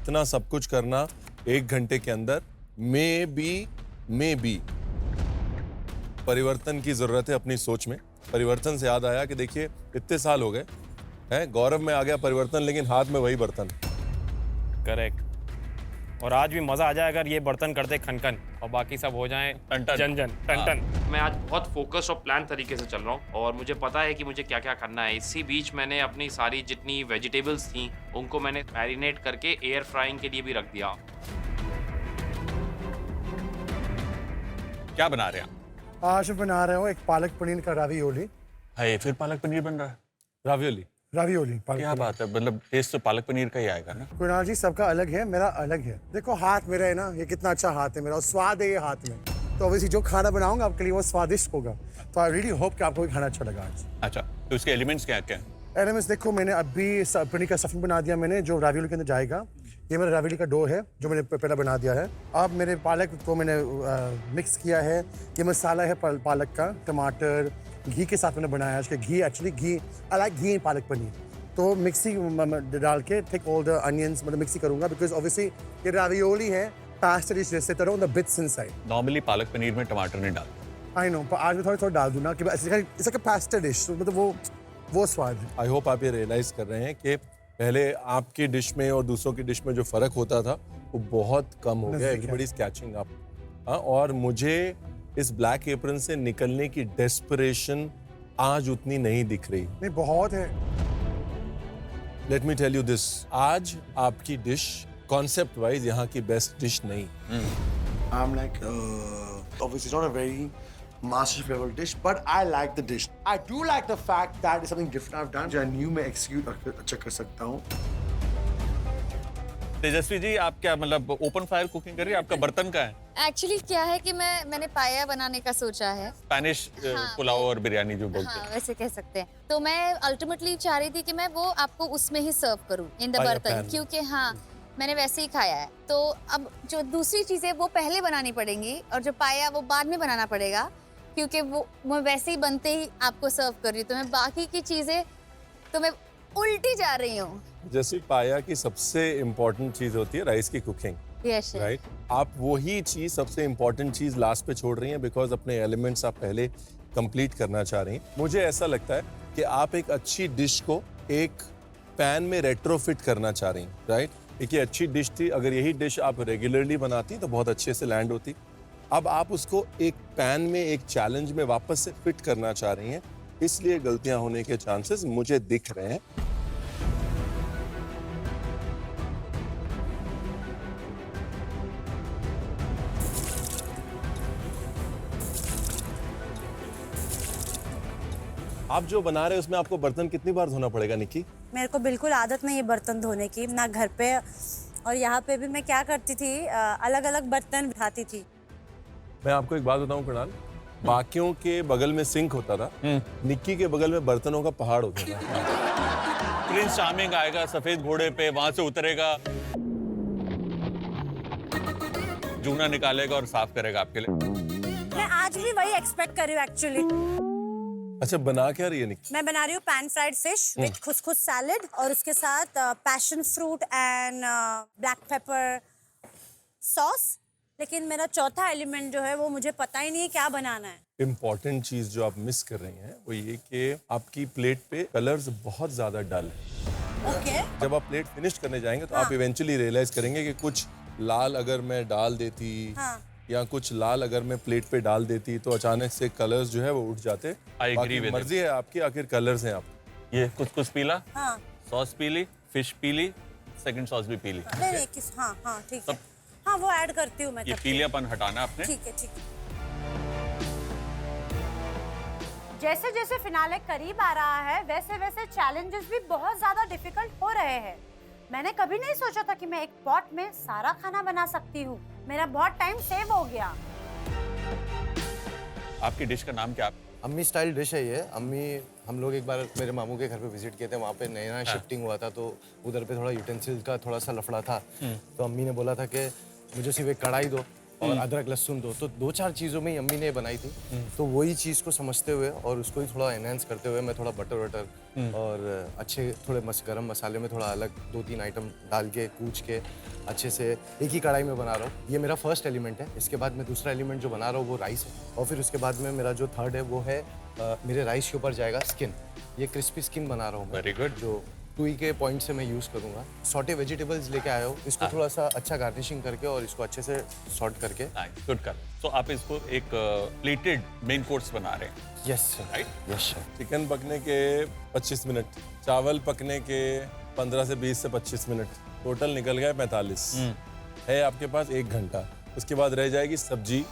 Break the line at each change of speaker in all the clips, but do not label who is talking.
इतना सब कुछ करना 1 घंटे के अंदर मे बी परिवर्तन की जरूरत है अपनी सोच में। परिवर्तन से याद आया कि देखिए इतने साल हो गए हैं, गौरव में आ गया परिवर्तन, लेकिन हाथ में वही बर्तन।
करेक्ट। और आज भी मजा आ जाए अगर ये बर्तन करते खनखन और बाकी सब हो जाए टन टन।
मैं आज बहुत फोकस और प्लान तरीके से चल रहा हूँ और मुझे पता है कि मुझे क्या क्या करना है। इसी बीच मैंने अपनी सारी जितनी वेजिटेबल्स थी उनको मैंने मैरिनेट करके एयर फ्राइंग के लिए भी रख दिया।
क्या बना रहे हैं आप?
आज मैं बना रहा हूँ एक पालक पनीर का रावियोली।
है फिर पालक पनीर बन रहा है?
रावियोली
पालक
क्या
पनीर।
बात है, मतलब टेस्ट तो पालक पनीर का ही आएगा ना।
कुणाल जी सबका अलग है, मेरा अलग है। देखो हाथ मेरा है ना, ये कितना अच्छा हाथ है मेरा और स्वाद है ये हाथ में, तो ऑब्वियसली जो खाना बनाऊंगा आपके लिए वो स्वादिष्ट होगा। तो आई रियली होप कि आपको भी खाना अच्छा लगा आज।
अच्छा, तो इसके एलिमेंट्स क्या क्या हैं?
एलिमेंट्स देखो, मैंने अभी पनीर का स्टफिंग बना दिया मैंने, जो रावियोली के अंदर जाएगा। ये मेरा रावियोली का डो है जो मैंने पहले बना दिया है। अब मेरे पालक को मैंने मिक्स किया है। ये मसाला है पालक का, टमाटर, घी के साथ मैंने बनाया है। घी एक्चुअली घी आई लाइक घी इन पालक पनीर। तो मिक्सी डाल के टेक ऑल द अनियंस, मतलब मिक्सी करूंगा बिकॉज ऑब्वियसली ये रावियोली है पास्ता डिश जैसे तरह the bits inside.
Normally palak paneer में टमाटर नहीं डालते।
आई नो, पर आज मैं थोड़ा डाल दूँ ना कि it's like a pasta dish, मतलब वो स्वाद है।
आई होप आप ये रियलाइज कर रहे हैं कि पहले आपकी डिश में और दूसरों की डिश में जो फर्क होता था वो बहुत कम हो गया। Everybody is catching up. हाँ, और मुझे इस ब्लैक एप्रन से निकलने की डेस्परेशन आज उतनी नहीं दिख रही।
नहीं, बहुत है।
Let me tell you this, आज आपकी डिश कॉन्सेप्ट वाइज यहाँ की बेस्ट डिश नहीं।
I'm like, obviously it's not a very master level dish, but I like the dish. I do like the fact that it's something different I've done, जो I knew मैं execute अच्छा कर सकता हूँ।
तेजस्वी जी, आप क्या मतलब ओपन फायर कुकिंग कर रही है? आपका बर्तन का है?
एक्चुअली क्या है कि मैंने पाया बनाने का सोचा है।
स्पेनिश पुलाव और बिरयानी जो बोलते हैं।
हाँ, वैसे कह सकते हैं। तो मैं अल्टीमेटली चाह रही थी कि मैं वो आपको उसमें ही सर्व करूं इन द
पाया
बर्तन,
पैन।
क्योंकि हाँ मैंने वैसे ही खाया है। तो अब जो दूसरी चीजें वो पहले बनानी पड़ेंगी और जो पाया वो बाद में बनाना पड़ेगा, क्योंकि वो मैं वैसे ही बनते ही आपको सर्व कर रही हूँ। तो मैं बाकी की चीजें तो मैं उल्टी जा रही हूँ।
जैसे पाया की सबसे इम्पोर्टेंट चीज होती है राइस की कुकिंग,
यस
राइट? आप वही चीज, सबसे इम्पोर्टेंट चीज लास्ट पे छोड़ रही हैं बिकॉज अपने एलिमेंट्स आप पहले कंप्लीट करना चाह रही हैं। मुझे ऐसा लगता है कि आप एक अच्छी डिश को एक पैन में रेट्रोफिट करना चाह रही हैं, राइट? एक ये अच्छी डिश थी, अगर यही डिश आप रेगुलरली बनाती तो बहुत अच्छे से लैंड होती। अब आप उसको एक पैन में, एक चैलेंज में वापस से फिट करना चाह रही हैं, इसलिए गलतियां होने के चांसेस मुझे दिख रहे हैं। आप जो बना रहे हैं उसमें आपको बर्तन कितनी बार धोना पड़ेगा निक्की?
मेरे को बिल्कुल आदत नहीं है बर्तन धोने की, ना घर पे और यहाँ पे भी। मैं क्या करती थी, अलग अलग बर्तन उठाती थी।
मैं आपको एक बात बताऊं कुणाल, बाकियों के बगल में सिंक होता था, निक्की के बगल में बर्तनों का पहाड़ होता था।
प्रिंस चार्मिंग आएगा सफेद घोड़े पे, वहां से उतरेगा, जूना निकालेगा और साफ करेगा आपके लिए।
मैं आज भी वही एक्सपेक्ट कर रही हूँ एक्चुअली।
अच्छा, बना क्या रही है निक्की?
मैं बना रही हूँ pan fried fish with couscous salad और उसके साथ passion fruit and black pepper sauce. लेकिन मेरा चौथा एलिमेंट जो है वो मुझे पता ही नहीं है क्या बनाना है।
इम्पोर्टेंट चीज जो आप मिस कर रही हैं वो ये कि आपकी प्लेट पे कलर्स बहुत ज्यादा डल है।
ओके।
जब आप प्लेट फिनिश करने जाएंगे तो आप इवेंचुअली रियलाइज करेंगे कि कुछ लाल अगर मैं डाल देती या कुछ लाल अगर मैं प्लेट पे डाल देती तो अचानक से कलर्स जो है वो उठ जाते।
I agree with
मर्जी है आपकी, आखिर कलर्स हैं आप।
ये कुछ पीला,
हाँ
सॉस पीली, फिश पीली, सेकंड सॉस भी पीली।
नहीं किस, हाँ हाँ ठीक है, हाँ वो ऐड करती हूँ मैं।
ये पीलियापन हटाना आपने।
ठीक है ठीक है। जैसे जैसे फिनाले करीब आ रहा है वैसे वैसे चैलेंजेस भी बहुत ज्यादा डिफिकल्ट हो रहे हैं। मैंने कभी नहीं सोचा था कि मैं एक पॉट में सारा खाना बना सकती हूँ। मेरा बहुत टाइम सेव हो गया।
आपकी डिश का नाम क्या है?
अम्मी स्टाइल डिश है ये। अम्मी, हम लोग एक बार मेरे मामू के घर पे विजिट किए थे, वहाँ पे नया शिफ्टिंग हुआ था तो उधर पे थोड़ा यूटेंसिल का थोड़ा सा लफड़ा था। तो अम्मी ने बोला था कि मुझे सिर्फ एक कढ़ाई दो और अदरक लहसुन दो, तो 2-4 चीज़ों में ही अम्मी ने बनाई थी। तो वही चीज़ को समझते हुए और उसको ही थोड़ा एनहेंस करते हुए मैं थोड़ा बटर और अच्छे थोड़े गरम मसाले में थोड़ा अलग 2-3 आइटम डाल के कूच के अच्छे से एक ही कढ़ाई में बना रहा हूँ। ये मेरा फर्स्ट एलिमेंट है। इसके बाद मैं दूसरा एलिमेंट जो बना रहा हूँ वो राइस है, और फिर उसके बाद में मेरा जो थर्ड है वो है मेरे राइस के ऊपर जाएगा स्किन। ये क्रिस्पी स्किन बना रहा हूँ मैं।
Very good.
जो टूई के पॉइंट से मैं यूज़ करूँगा। सॉटे वेजिटेबल्स लेके आया हूँ, इसको थोड़ा सा अच्छा गार्निशिंग करके और इसको अच्छे से सॉर्ट करके।
गुड कर। तो आप इसको एक प्लेटेड मेन कोर्स बना रहे हैं,
yes sir,
right?
Yes sir.
Chicken पकने के 25 मिनट, चावल पकने के 15 से 20 से 25 मिनट, टोटल निकल गए 45। है आपके पास 1 घंटा। उसके बाद रह जाएगी सब्जी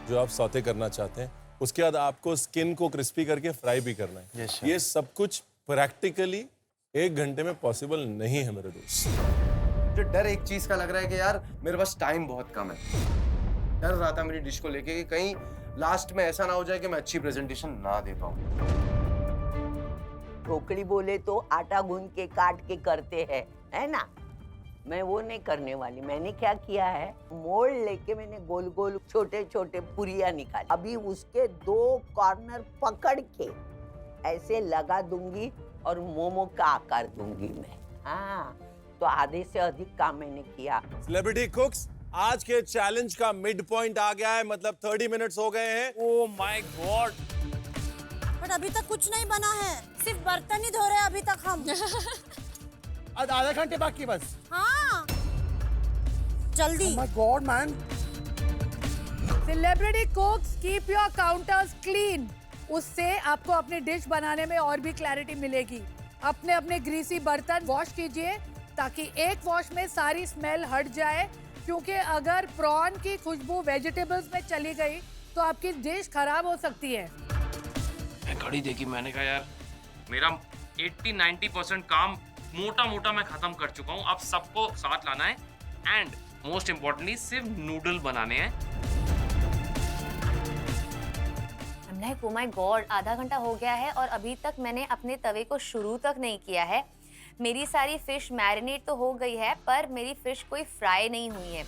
जो आप सौते करना चाहते हैं। उसके बाद आपको स्किन को क्रिस्पी करके फ्राई भी करना है।
Yes, sir.
ये सब कुछ प्रैक्टिकली 1 घंटे में पॉसिबल नहीं है मेरे दोस्त।
मुझे डर एक चीज का लग रहा है कि यार मेरे पास टाइम बहुत कम है। डर रहा था मेरी डिश को लेके कि कहीं लास्ट में ऐसा ना हो जाए कि मैं अच्छी प्रेजेंटेशन ना दे पाऊँ।
ढोकली बोले तो आटा गूंद के काट के करते हैं, है ना? मैं वो नहीं करने वाली। मैंने क्या किया है, मोल्ड लेके मैंने गोल गोल छोटे छोटे पुरिया निकाले। अभी उसके 2 कॉर्नर पकड़ के ऐसे लगा दूंगी और मोमो का आकार दूंगी मैं। हाँ, तो आधे से अधिक काम मैंने किया।
सेलिब्रिटी कुक्स, आज के चैलेंज का मिड पॉइंट आ गया है, मतलब 30 मिनट्स हो गए हैं।
ओ माय गॉड,
बट अभी तक कुछ नहीं बना है, सिर्फ बर्तन ही धो रहे हैं अभी तक हम।
आधा घंटे बाकी बस।
हाँ, जल्दी।
My God man.
Celebrity कुक्स, keep your counters clean. उससे आपको अपनी डिश बनाने में और भी क्लैरिटी मिलेगी। अपने अपने ग्रीसी बर्तन वॉश कीजिए ताकि एक वॉश में सारी स्मेल हट जाए, क्योंकि अगर प्रॉन की खुशबू वेजिटेबल्स में चली गई तो आपकी डिश खराब हो सकती है।
मैं घड़ी देखी, मैंने कहा यार मेरा 80-90% काम मोटा मोटा मैं खत्म कर चुका हूँ। अब सबको साथ लाना है एंड मोस्ट इम्पोर्टेंटली सिर्फ नूडल बनाने हैं।
ओ माय गॉड, आधा घंटा हो गया है और अभी तक मैंने अपने तवे को शुरू तक नहीं किया है। मेरी सारी फिश मैरिनेट तो हो गई है, पर मेरी फिश कोई फ्राई नहीं हुई है।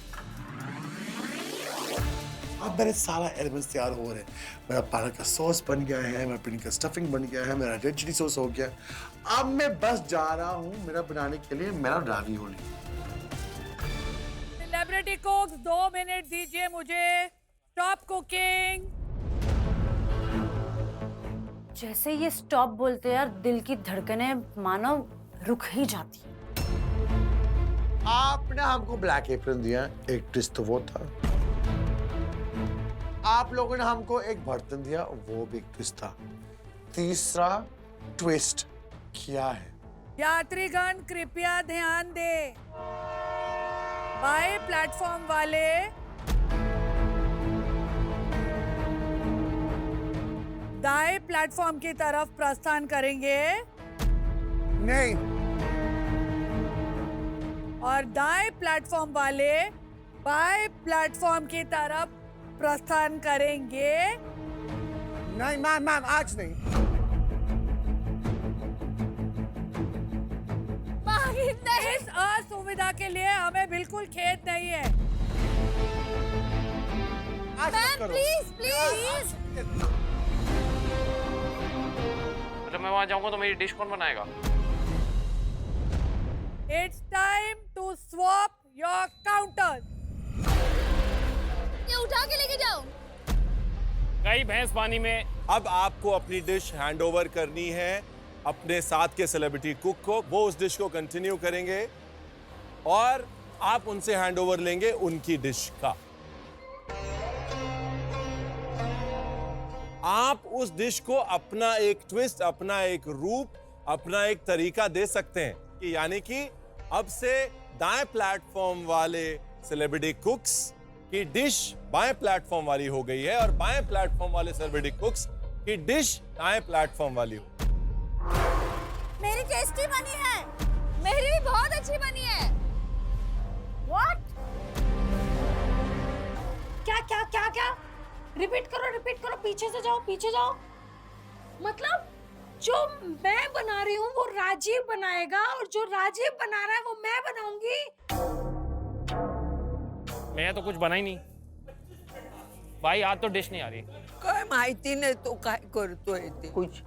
अब मेरे सारा एलिमेंट्स तैयार हो रहे हैं। मेरा पालक का सॉस बन गया है, मेरा पनीर का स्टफिंग बन गया है, मेरा रेड चिली सॉस हो गया। अब मैं बस जा रहा हूँ मेरा बनाने के लिए मेरा रावियोली।
सेलिब्रिटी कुक्स, 2 मिनट दीजिए मुझे। Stop cooking.
जैसे ये स्टॉप बोलते हैं यार, दिल की धड़कनें मानो रुक ही जाती हैं।
आपने हमको ब्लैक एप्रन दिया, एक डिश तो वो था। आप लोगों ने हमको एक बर्तन दिया, वो भी एक ट्विस्ट था। तीसरा ट्विस्ट क्या है?
यात्रीगण कृपया ध्यान दें। बाएं प्लेटफॉर्म वाले दाएं प्लेटफॉर्म की तरफ प्रस्थान करेंगे
नहीं।
और दाएं प्लेटफॉर्म वाले बाएं प्लेटफॉर्म की तरफ प्रस्थान करेंगे।
नहीं मैम, आज नहीं।
इस असुविधा के लिए हमें बिल्कुल खेद नहीं है।
Ma'am please please.
मतलब मैं वहां जाऊंगा तो मेरी डिश कौन बनाएगा?
It's time to swap your counters.
ये उठा के लेके जाओ।
कई भैंस पानी में।
अब आपको अपनी डिश हैंड ओवर करनी है अपने साथ के सेलिब्रिटी कुक को। वो उस डिश को कंटिन्यू करेंगे और आप उनसे हैंड ओवर लेंगे उनकी डिश का। आप उस डिश को अपना एक ट्विस्ट, अपना एक रूप, अपना एक तरीका दे सकते हैं कि यानी कि अब से दाएं प्लेटफॉर्म वाले सेलिब्रिटी कुक्स की डिश बाएं प्लेटफॉर्म वाली हो गई है और बाएं प्लेटफॉर्म वाले सेलिब्रिटी कुक्स की डिश दाएं प्लेटफॉर्म वाली हो।
मेरी टेस्टी बनी है।
मेरी भी बहुत अच्छी बनी है।
What? क्या? रिपीट करो, पीछे से जाओ, पीछे जाओ।
मतलब जो मैं बना रही हूँ वो राजीव बनाएगा और जो राजीव बना रहा है वो मैं बनाऊंगी।
मैं तो कुछ बना ही नहीं। भाई आज तो डिश नहीं आ रही।
काय माहिती नाही तो काय करतोय ते.
कुछ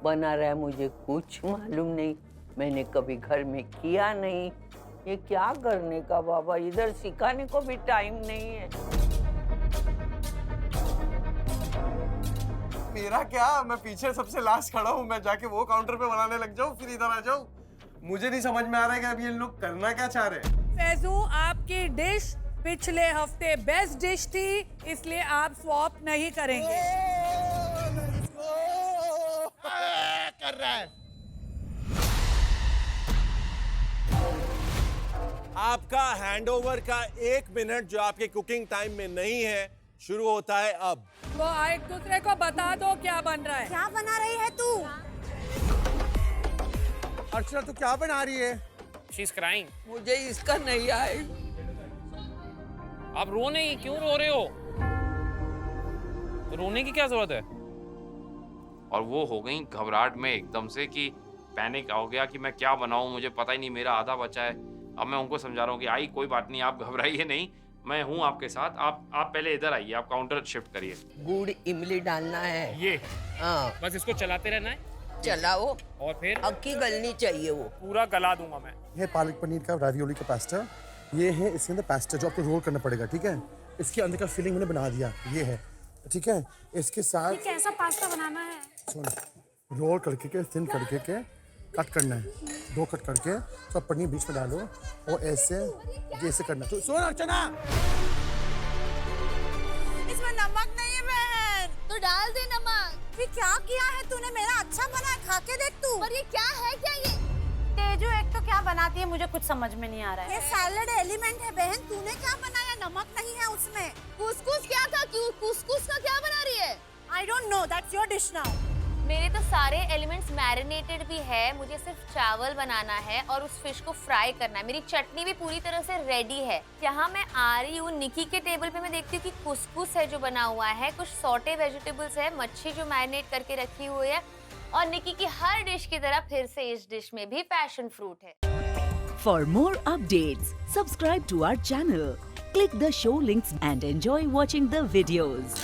बना रहा है, मुझे कुछ मालूम नहीं, मैंने कभी घर में किया नहीं, ये क्या करने का बाबा, इधर सिखाने को भी टाइम नहीं है।
मेरा क्या, मैं पीछे सबसे लास्ट खड़ा हूँ, मैं जाके वो काउंटर पे बनाने लग जाऊँ फिर इधर आ जाऊँ। मुझे नहीं समझ में आ रहा है कि अब ये लोग करना क्या चाह रहे हैं।
फैजू, आपकी डिश पिछले हफ्ते बेस्ट डिश थी, इसलिए आप स्वॉप नहीं करेंगे।
कर रहा है।
आपका हैंडओवर का 1 मिनट जो आपके कुकिंग टाइम में नहीं है शुरू होता है अब।
तो एक दूसरे को बता दो क्या बन रहा है।
क्या बना रही है तू?
अर्चना तू क्या बना रही है?
She is crying.
मुझे इसका नहीं आए.
आप रो नहीं, क्यों रो रहे हो? रोने की क्या जरूरत है?
और वो हो गई घबराहट में एकदम से कि पैनिक हो गया कि मैं क्या बनाऊं, मुझे पता ही नहीं, मेरा आधा बचा है। अब मैं उनको समझा रहा हूँ कि आई कोई बात नहीं, आप घबराइए नहीं, मैं हूँ आपके साथ, आप पहले इधर आइए, आप काउंटर शिफ्ट करिए।
गुड़ इमली डालना है.
ये
हाँ,
बस इसको चलाते रहना है
चलाओ
और फिर
अक्की गलनी चाहिए वो.
पूरा गला दूंगा मैं।
ये पालक पनीर का रावियोली का पास्ता, ये है इसके अंदर पास्ता जो आपको रोल करना पड़ेगा, ठीक है? इसके अंदर का फिलिंग मैंने बना दिया, ये है, ठीक है? इसके साथ
कैसा पास्ता बनाना है?
सुन, रोल करके के थिन करके के कट करना है, 2 कट करके तो पनीर बीच में डालो और ऐसे करना। तो सुन अर्चना,
इसमें नमक नहीं है बहन।
तो डाल दे नमक।
फिर क्या किया है तूने? मेरा अच्छा बना है, खा के देख तू।
पर ये क्या है, क्या ये?
तेजू एक तो क्या बनाती है मुझे कुछ समझ में नहीं आ रहा है। ये सैलेड एलिमेंट है बहन, तूने क्या बनाया? नमक नहीं है उसमें।
कुसकुस क्या था? क्यों कुसकुस का क्या बना रही है?
I don't know, that's your dish now.
मेरे तो सारे एलिमेंट्स मैरिनेटेड भी है, मुझे सिर्फ चावल बनाना है और उस फिश को फ्राई करना है। मेरी चटनी भी पूरी तरह से रेडी है। यहाँ मैं आ रही हूँ निकी के टेबल पे, मैं देखती हूँ कि कुसकुस है जो बना हुआ है, कुछ सॉटे वेजिटेबल्स है, मच्छी जो मैरिनेट करके रखी हुई है, और निकी की हर डिश की तरह फिर से इस डिश में भी पैशन फ्रूट है।
For more updates, subscribe to our channel, click the show links and enjoy watching the videos.